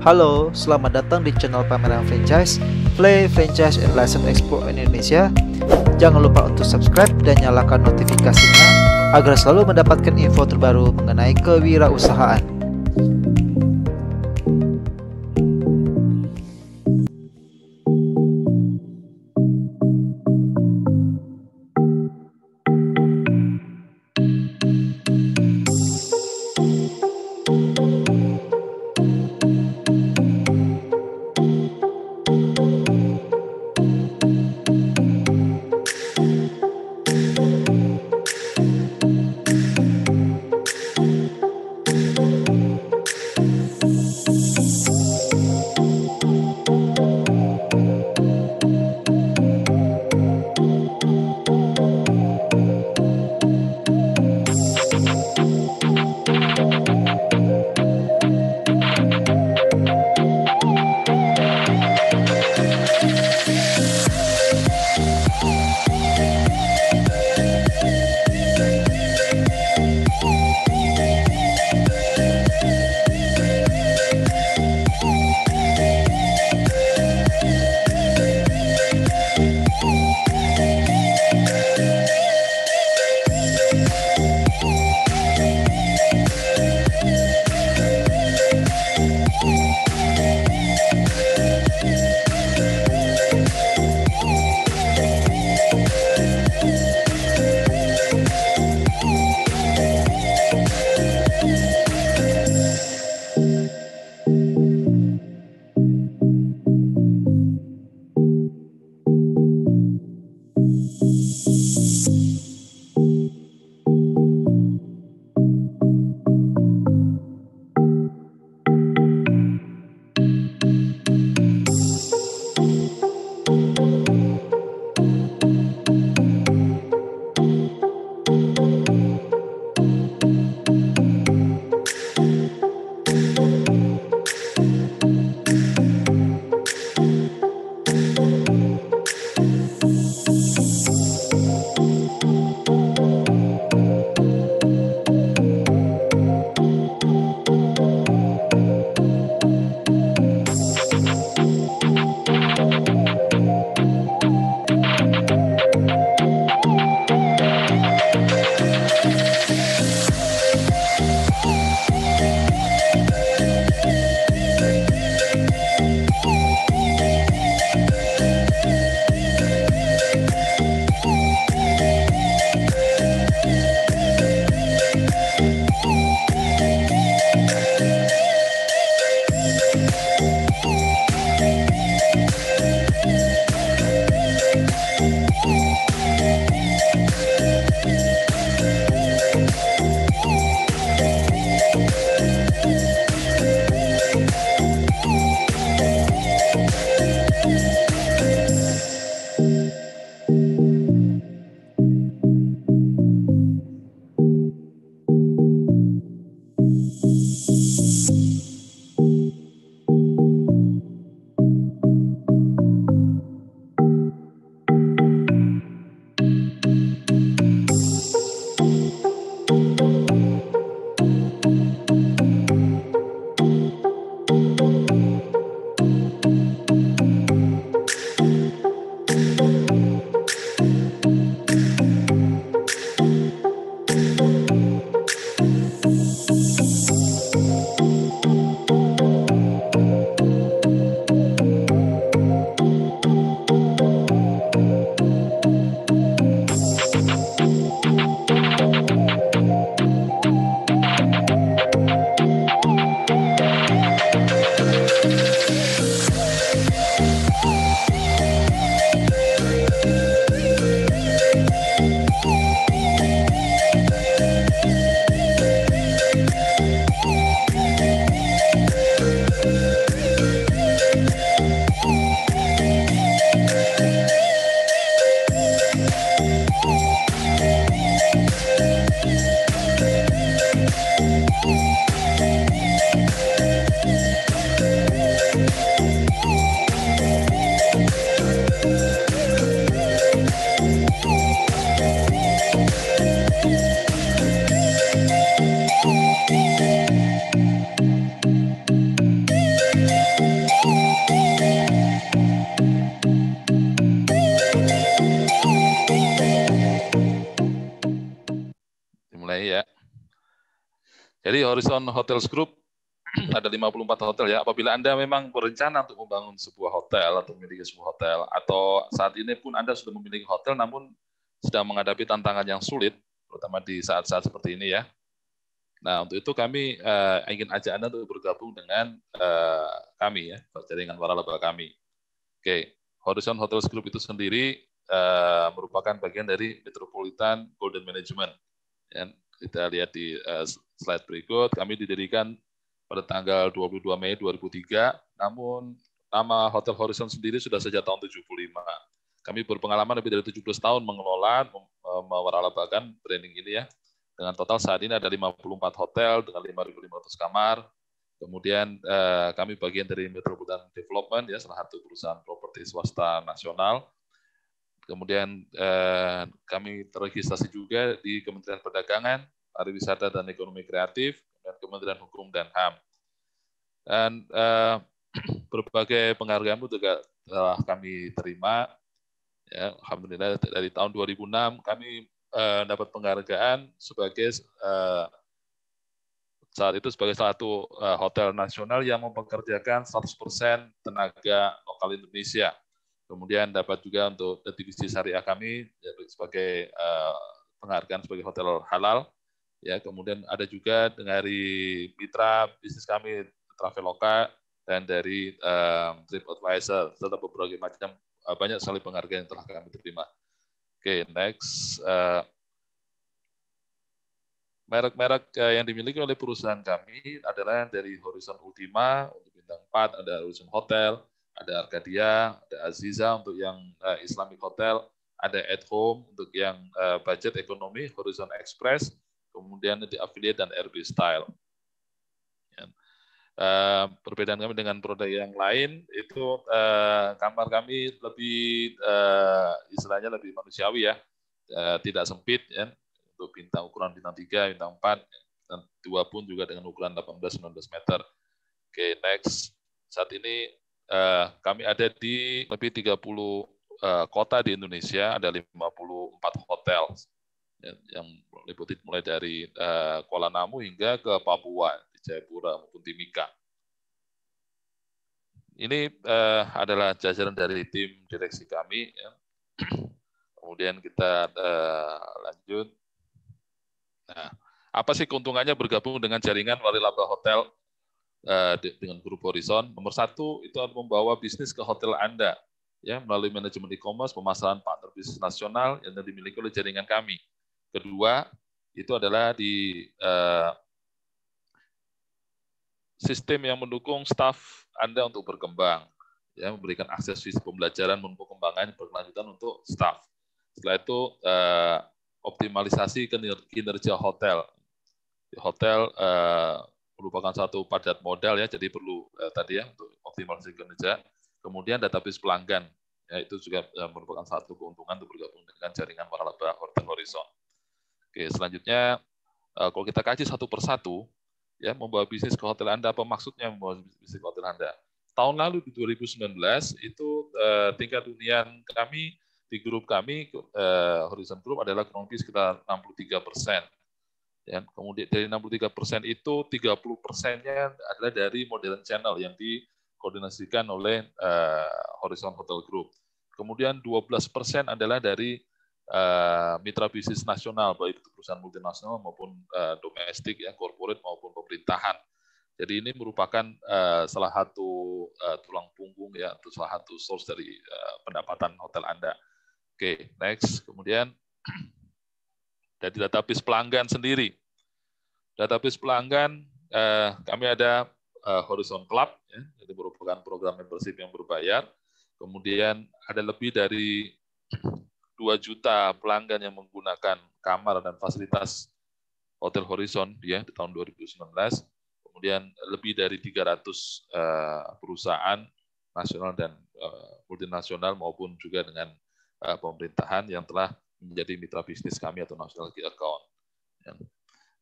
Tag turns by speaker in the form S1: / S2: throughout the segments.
S1: Halo, selamat datang di channel pameran franchise Play Franchise and License Expo Indonesia. Jangan lupa untuk subscribe dan nyalakan notifikasinya agar selalu mendapatkan info terbaru mengenai kewirausahaan.
S2: Jadi Horizon Hotels Group ada 54 hotel ya. Apabila Anda memang berencana untuk membangun sebuah hotel atau memiliki sebuah hotel, atau saat ini pun Anda sudah memiliki hotel namun sedang menghadapi tantangan yang sulit, terutama di saat-saat seperti ini ya. Nah, untuk itu kami ingin ajak Anda untuk bergabung dengan kami ya, jaringan waralaba kami. Oke, Horizon Hotels Group itu sendiri merupakan bagian dari Metropolitan Golden Management. Ya, kita lihat di slide berikut, kami didirikan pada tanggal 22 Mei 2003, namun nama Hotel Horizon sendiri sudah sejak tahun 75. Kami berpengalaman lebih dari 17 tahun mengelola, mewaralabakan branding ini ya. Dengan total saat ini ada 54 hotel dengan 5.500 kamar. Kemudian kami bagian dari Metropolitan Development, ya, salah satu perusahaan properti swasta nasional. Kemudian kami terregistrasi juga di Kementerian Perdagangan, Pariwisata dan Ekonomi Kreatif, dan Kementerian Hukum dan HAM. Dan berbagai penghargaan juga telah kami terima. Ya, alhamdulillah dari tahun 2006 kami dapat penghargaan sebagai saat itu sebagai salah satu hotel nasional yang mempekerjakan 100% tenaga lokal Indonesia. Kemudian dapat juga untuk divisi syariah kami sebagai penghargaan sebagai hotel halal. Ya, kemudian ada juga dari mitra bisnis kami Traveloka dan dari TripAdvisor serta berbagai macam banyak sekali penghargaan yang telah kami terima. Oke, next. Merek-merek yang dimiliki oleh perusahaan kami adalah dari Horizon Ultima untuk bintang 4, ada Horizon Hotel, ada Arcadia, ada Aziza untuk yang Islamic Hotel, ada At Home untuk yang budget ekonomi, Horizon Express, kemudian di Affiliate dan RB Style. Ya. Perbedaan kami dengan produk yang lain itu kamar kami lebih istilahnya lebih manusiawi ya, tidak sempit ya. Untuk ukuran bintang 3, bintang 4, dan 2 pun juga dengan ukuran 18-19 meter. Oke, next. Saat ini kami ada di lebih 30 kota di Indonesia, ada 54 hotel yang meliputi mulai dari Kuala Namu hingga ke Papua, di Jayapura maupun Timika. Ini adalah jajaran dari tim direksi kami. Ya. Kemudian kita lanjut. Nah, apa sih keuntungannya bergabung dengan jaringan waralaba hotel dengan grup Horizon? Nomor 1 itu akan membawa bisnis ke hotel Anda, ya, melalui manajemen e-commerce, pemasaran partner bisnis nasional yang dimiliki oleh jaringan kami. Kedua, itu adalah di sistem yang mendukung staf Anda untuk berkembang, ya, memberikan akses visi pembelajaran dan pengembangan berkelanjutan untuk staf. Setelah itu optimalisasi kinerja hotel. Hotel merupakan satu padat modal ya, jadi perlu tadi ya untuk optimalisasi kinerja. Kemudian database pelanggan, ya, itu juga merupakan satu keuntungan untuk bergabung dengan jaringan waralaba Hotel Horizon. Oke, selanjutnya kalau kita kaji satu persatu, ya, membawa bisnis ke hotel Anda, apa maksudnya membawa bisnis ke hotel Anda? Tahun lalu di 2019 itu tingkat hunian kami di grup kami Horizon Group adalah kurang lebih sekitar 63%. Ya, kemudian dari 63% itu 30%-nya adalah dari modern channel yang dikoordinasikan oleh Horizon Hotel Group. Kemudian 12% adalah dari mitra bisnis nasional, baik itu perusahaan multinasional maupun domestik, ya, corporate maupun pemerintahan. Jadi ini merupakan salah satu tulang punggung ya, atau salah satu source dari pendapatan hotel Anda. Oke, next. Kemudian dari database pelanggan sendiri. Database pelanggan kami ada Horizon Club, ya, itu merupakan program membership yang berbayar. Kemudian ada lebih dari 2 juta pelanggan yang menggunakan kamar dan fasilitas Hotel Horizon ya di tahun 2019. Kemudian lebih dari 300 perusahaan nasional dan multinasional maupun juga dengan pemerintahan yang telah menjadi mitra bisnis kami atau national key account. Ya.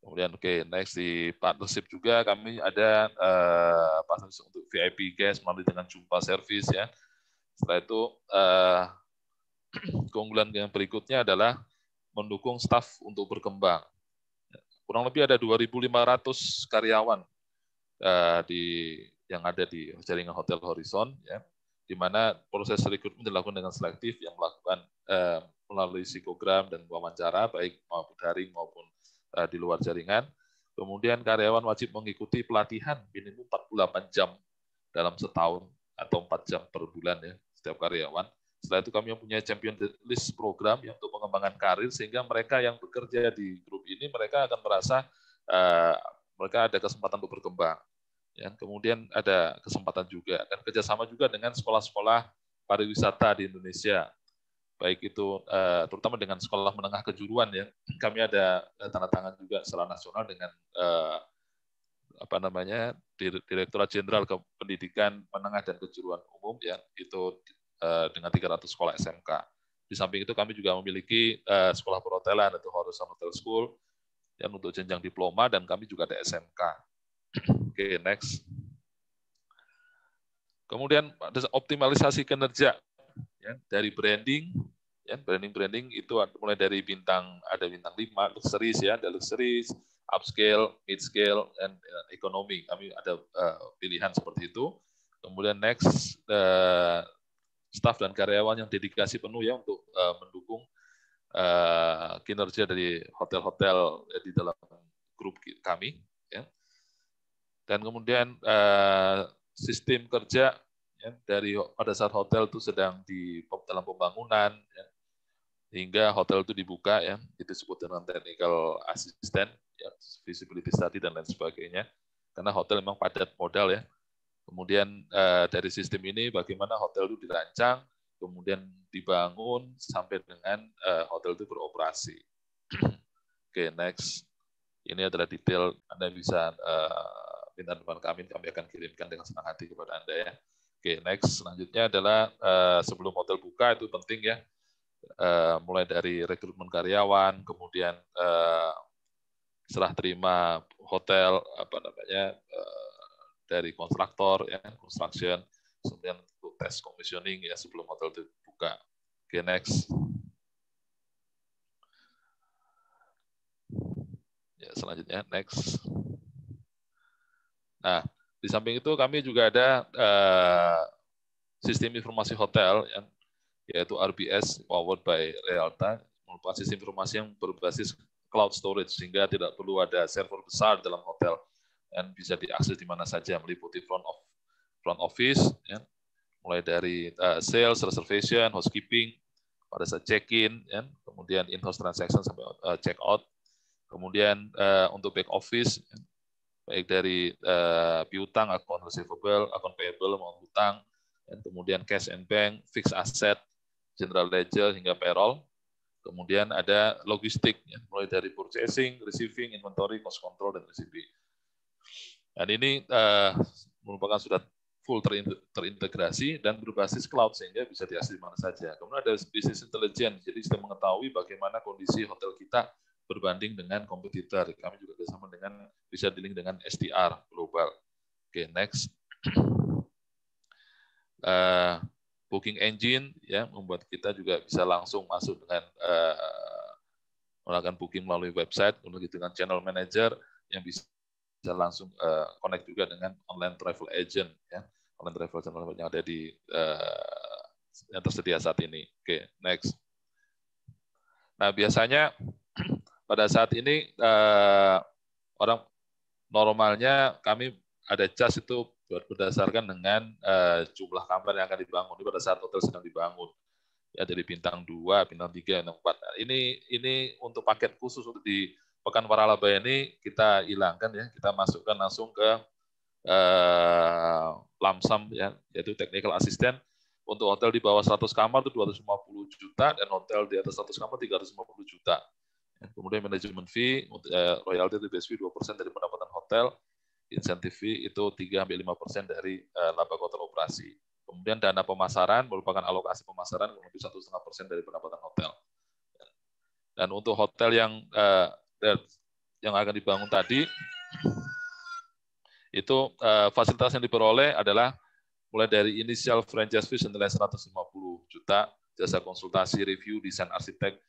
S2: Kemudian next di partnership juga kami ada partnership untuk VIP guest melalui dengan Jumpa Service ya. Setelah itu keunggulan yang berikutnya adalah mendukung staf untuk berkembang. kurang lebih ada 2.500 karyawan yang ada di jaringan Hotel Horizon, ya, di mana proses rekrutmen dilakukan dengan selektif yang melakukan melalui psikogram dan wawancara, baik maupun daring maupun di luar jaringan. Kemudian karyawan wajib mengikuti pelatihan minimum 48 jam dalam setahun atau 4 jam per bulan ya setiap karyawan. Setelah itu kami mempunyai champion list program yang untuk pengembangan karir, sehingga mereka yang bekerja di grup ini mereka akan merasa mereka ada kesempatan untuk berkembang. Ya, kemudian ada kesempatan juga dan kerjasama juga dengan sekolah-sekolah pariwisata di Indonesia, baik itu terutama dengan sekolah menengah kejuruan ya. Kami ada tanda tangan juga secara nasional dengan Direktorat Jenderal Pendidikan Menengah dan Kejuruan Umum ya, itu dengan 300 sekolah SMK. Di samping itu kami juga memiliki sekolah perhotelan atau Horizon Hotel School yang untuk jenjang diploma, dan kami juga ada SMK. Oke, next. Kemudian ada optimalisasi kinerja ya, dari branding. Ya, branding itu mulai dari ada bintang 5, luxuries ya, ada luxuries, upscale, mid-scale, dan ekonomi. Kami ada pilihan seperti itu. Kemudian next, staf dan karyawan yang dedikasi penuh ya untuk mendukung kinerja dari hotel-hotel di dalam grup kami. Ya. Dan kemudian sistem kerja ya, pada saat hotel itu sedang dalam pembangunan, ya, hingga hotel itu dibuka ya, itu disebut dengan technical assistant, ya, visibility study dan lain sebagainya. Karena hotel memang padat modal ya. Kemudian dari sistem ini bagaimana hotel itu dirancang, kemudian dibangun sampai dengan hotel itu beroperasi. Oke, next. Ini adalah detail, Anda bisa minta teman kami akan kirimkan dengan senang hati kepada Anda ya. Oke, next. Selanjutnya adalah sebelum hotel buka itu penting ya, mulai dari rekrutmen karyawan, kemudian serah terima hotel, dari kontraktor ya, construction, kemudian untuk tes commissioning ya sebelum hotel itu buka. Oke, next. Ya, selanjutnya next. Nah, di samping itu kami juga ada sistem informasi hotel yang yaitu RBS powered by Realta, merupakan sistem informasi yang berbasis cloud storage sehingga tidak perlu ada server besar dalam hotel dan bisa diakses di mana saja, meliputi front office ya, mulai dari sales, reservation, housekeeping, pada saat check-in ya, kemudian in-house transaction sampai check-out. Kemudian untuk back office ya, baik dari piutang, account receivable, account payable, maupun hutang, dan kemudian cash and bank, fixed asset, general ledger, hingga payroll. Kemudian ada logistik, ya, mulai dari purchasing, receiving, inventory, cost control, dan receiving. Dan ini merupakan sudah full terintegrasi dan berbasis cloud sehingga bisa diakses di mana saja. Kemudian ada business intelligence, jadi kita mengetahui bagaimana kondisi hotel kita berbanding dengan kompetitor. Kami juga bersama dengan bisa di-link dengan SDR global. Oke, next. Booking engine ya membuat kita juga bisa langsung masuk dengan melakukan booking melalui website, kemudian dengan channel manager yang bisa langsung connect juga dengan online travel agent ya, online travel agent yang ada di yang tersedia saat ini. Oke, next. Nah, biasanya pada saat ini orang normalnya kami ada charge itu berdasarkan dengan jumlah kamar yang akan dibangun pada saat hotel sedang dibangun. Ya, dari bintang 2, bintang 3, bintang 4. Nah, ini untuk paket khusus untuk di Pekan Waralaba ini kita hilangkan ya, kita masukkan langsung ke lamsam ya, yaitu technical assistant. Untuk hotel di bawah 100 kamar itu 250 juta dan hotel di atas 100 kamar 350 juta. Kemudian manajemen fee, royalty atau base fee 2% dari pendapatan hotel, insentif fee itu 3-5% dari laba kotor operasi. Kemudian dana pemasaran merupakan alokasi pemasaran lebih 1,5% dari pendapatan hotel. Dan untuk hotel yang akan dibangun tadi, itu fasilitas yang diperoleh adalah mulai dari initial franchise fee senilai 150 juta, jasa konsultasi, review, desain arsitek,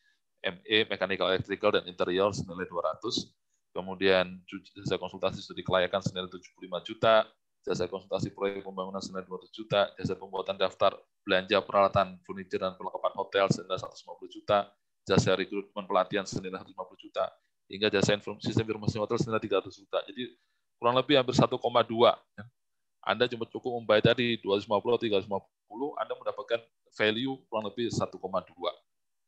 S2: ME, mechanical, electrical, dan interior senilai 200, kemudian jasa konsultasi studi kelayakan senilai 75 juta, jasa konsultasi proyek pembangunan senilai 200 juta, jasa pembuatan daftar belanja peralatan furniture dan perlengkapan hotel senilai 150 juta, jasa rekrutmen pelatihan senilai 150 juta, hingga jasa sistem informasi hotel senilai 300 juta. Jadi kurang lebih hampir 1,2. Anda cuma cukup membayar tadi 250 atau 350, Anda mendapatkan value kurang lebih 1,2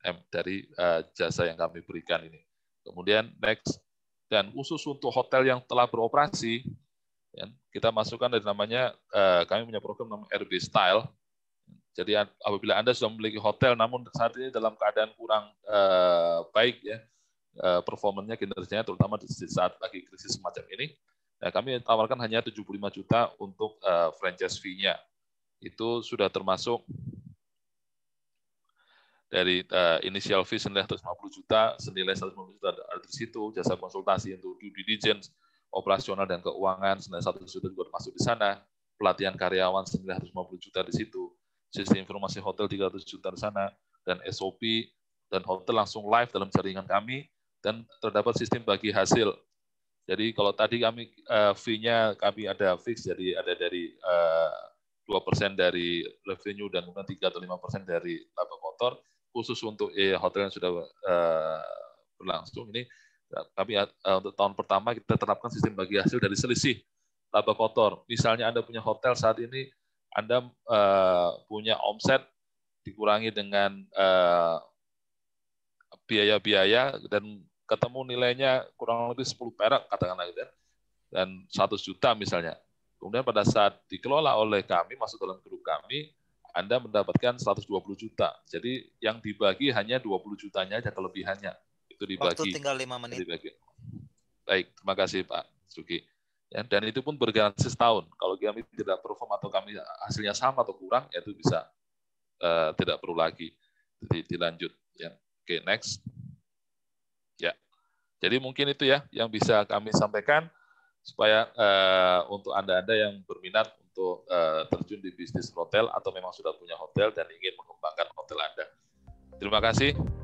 S2: M dari jasa yang kami berikan ini. Kemudian next, dan khusus untuk hotel yang telah beroperasi, ya, kita masukkan dari namanya, kami punya program namanya RB Style. Jadi apabila Anda sudah memiliki hotel, namun saat ini dalam keadaan kurang baik ya, performanya, kinerjanya, terutama di saat lagi krisis semacam ini, nah, kami tawarkan hanya 75 juta untuk franchise fee-nya. Itu sudah termasuk dari initial fee senilai 150 juta, senilai 150 juta ada di situ, jasa konsultasi untuk due diligence, operasional dan keuangan senilai 1 juta juga masuk di sana, pelatihan karyawan senilai 150 juta di situ, sistem informasi hotel 300 juta di sana, dan SOP dan hotel langsung live dalam jaringan kami, dan terdapat sistem bagi hasil. Jadi kalau tadi kami fee-nya kami ada fix, jadi ada dari 2% dari revenue dan kemudian 3 atau 5% dari laba kotor. Khusus untuk hotel yang sudah berlangsung ini, kami untuk tahun pertama kita terapkan sistem bagi hasil dari selisih laba kotor. Misalnya Anda punya hotel saat ini, Anda punya omset dikurangi dengan biaya-biaya dan ketemu nilainya kurang lebih 10 perak katakanlah gitu, dan 100 juta misalnya. Kemudian pada saat dikelola oleh kami, masuk dalam grup kami, Anda mendapatkan 120 juta. Jadi yang dibagi hanya 20 jutanya aja kelebihannya. Itu dibagi.
S1: Waktu tinggal 5 menit.
S2: Dibagi. Baik, terima kasih Pak Suki. Ya, dan itu pun bergaransi setahun. Kalau kami tidak perform atau kami hasilnya sama atau kurang, ya itu bisa tidak perlu lagi dilanjut. Ya. Oke, next. Ya, jadi mungkin itu ya yang bisa kami sampaikan supaya untuk Anda-Anda yang berminat untuk terjun di bisnis hotel atau memang sudah punya hotel dan ingin mengembangkan hotel Anda. Terima kasih.